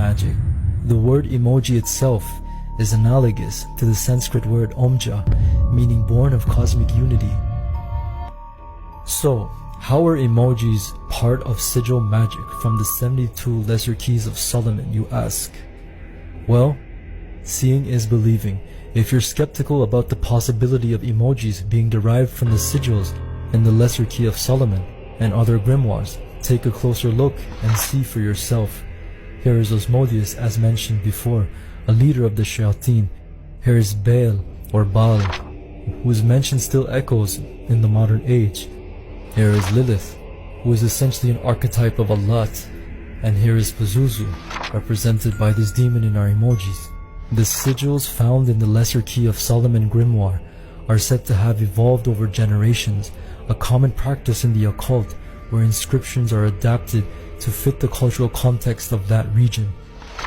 magic. The word emoji itself is analogous to the Sanskrit word omja, meaning born of cosmic unity. So, how are emojis part of sigil magic from the 72 lesser keys of Solomon, you ask? Well, seeing is believing. If you're skeptical about the possibility of emojis being derived from the sigils in the lesser key of Solomon and other grimoires, take a closer look and see for yourself. Here is Asmodeus, as mentioned before, a leader of the Shayateen. Here is Baal or Baal, whose mention still echoes in the modern age. Here is Lilith, who is essentially an archetype of Allat. And here is Pazuzu, represented by this demon in our emojis. The sigils found in the lesser key of Solomon grimoire are said to have evolved over generations, a common practice in the occult where inscriptions are adapted to fit the cultural context of that region.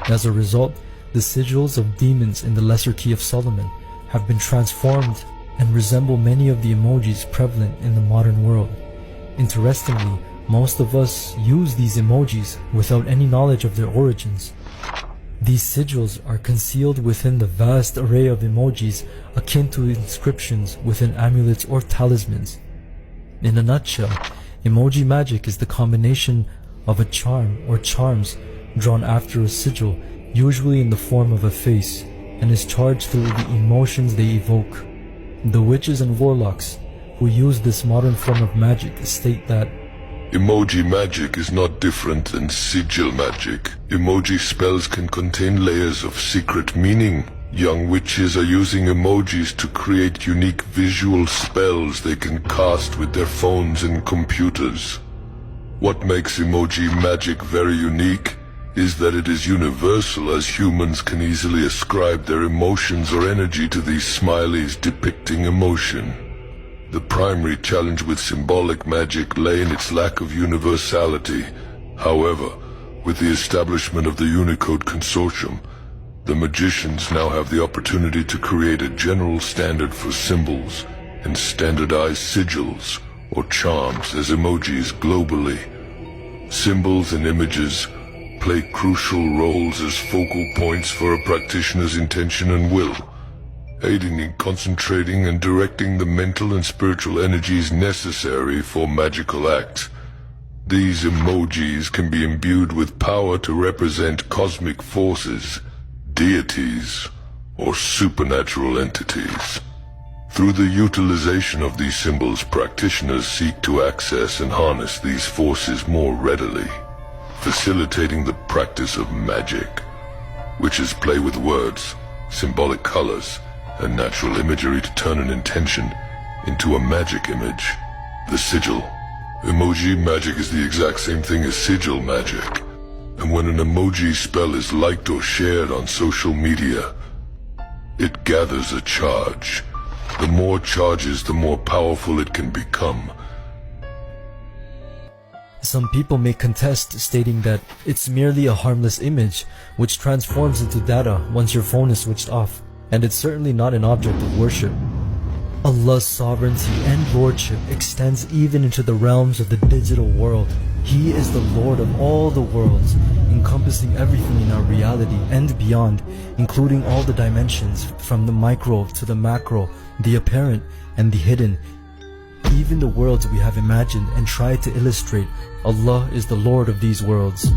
As a result, the sigils of demons in the lesser key of Solomon have been transformed and resemble many of the emojis prevalent in the modern world. Interestingly, most of us use these emojis without any knowledge of their origins. These sigils are concealed within the vast array of emojis akin to inscriptions within amulets or talismans. In a nutshell, emoji magic is the combination of a charm or charms drawn after a sigil, usually in the form of a face, and is charged through the emotions they evoke. The witches and warlocks who use this modern form of magic state that emoji magic is not different than sigil magic. Emoji spells can contain layers of secret meaning. Young witches are using emojis to create unique visual spells they can cast with their phones and computers. What makes emoji magic very unique is that it is universal, as humans can easily ascribe their emotions or energy to these smileys depicting emotion. The primary challenge with symbolic magic lay in its lack of universality. However, with the establishment of the Unicode Consortium, the magicians now have the opportunity to create a general standard for symbols and standardized sigils or charms as emojis globally. Symbols and images play crucial roles as focal points for a practitioner's intention and will, aiding in concentrating and directing the mental and spiritual energies necessary for magical acts. These emojis can be imbued with power to represent cosmic forces, deities, or supernatural entities. Through the utilization of these symbols, practitioners seek to access and harness these forces more readily, facilitating the practice of magic, which is play with words, symbolic colors, and natural imagery to turn an intention into a magic image. The sigil. Emoji magic is the exact same thing as sigil magic, and when an emoji spell is liked or shared on social media, it gathers a charge. The more charges, the more powerful it can become. Some people may contest, stating that it's merely a harmless image which transforms into data once your phone is switched off, and it's certainly not an object of worship. Allah's sovereignty and lordship extends even into the realms of the digital world. He is the Lord of all the worlds, encompassing everything in our reality and beyond, including all the dimensions, from the micro to the macro, the apparent and the hidden. Even the worlds we have imagined and tried to illustrate, Allah is the Lord of these worlds.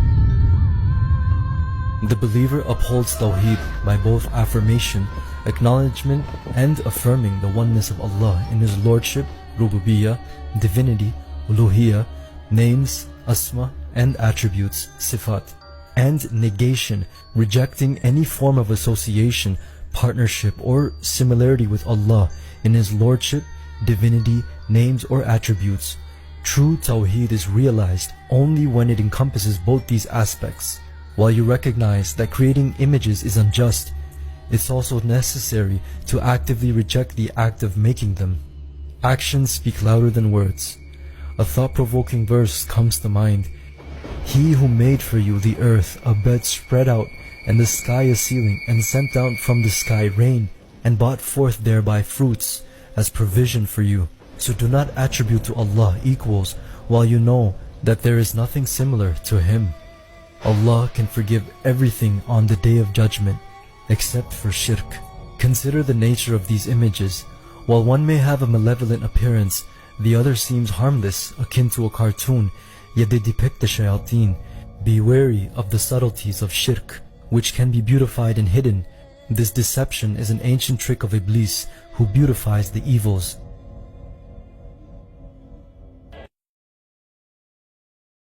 The believer upholds Tawheed by both affirmation, acknowledgement, and affirming the oneness of Allah in His Lordship, Rububiyyah, Divinity, Uluhiyyah, names, Asma, and attributes, Sifat, and negation, rejecting any form of association, partnership, or similarity with Allah in His Lordship, Divinity, names, or attributes. True Tawheed is realized only when it encompasses both these aspects. While you recognize that creating images is unjust, it's also necessary to actively reject the act of making them. Actions speak louder than words. A thought-provoking verse comes to mind. He who made for you the earth a bed spread out, and the sky a ceiling, and sent down from the sky rain, and brought forth thereby fruits, as provision for you. So do not attribute to Allah equals, while you know that there is nothing similar to Him. Allah can forgive everything on the Day of Judgment, except for shirk. Consider the nature of these images. While one may have a malevolent appearance, the other seems harmless, akin to a cartoon, yet they depict the shayateen. Be wary of the subtleties of shirk, which can be beautified and hidden. This deception is an ancient trick of Iblis, who beautifies the evils.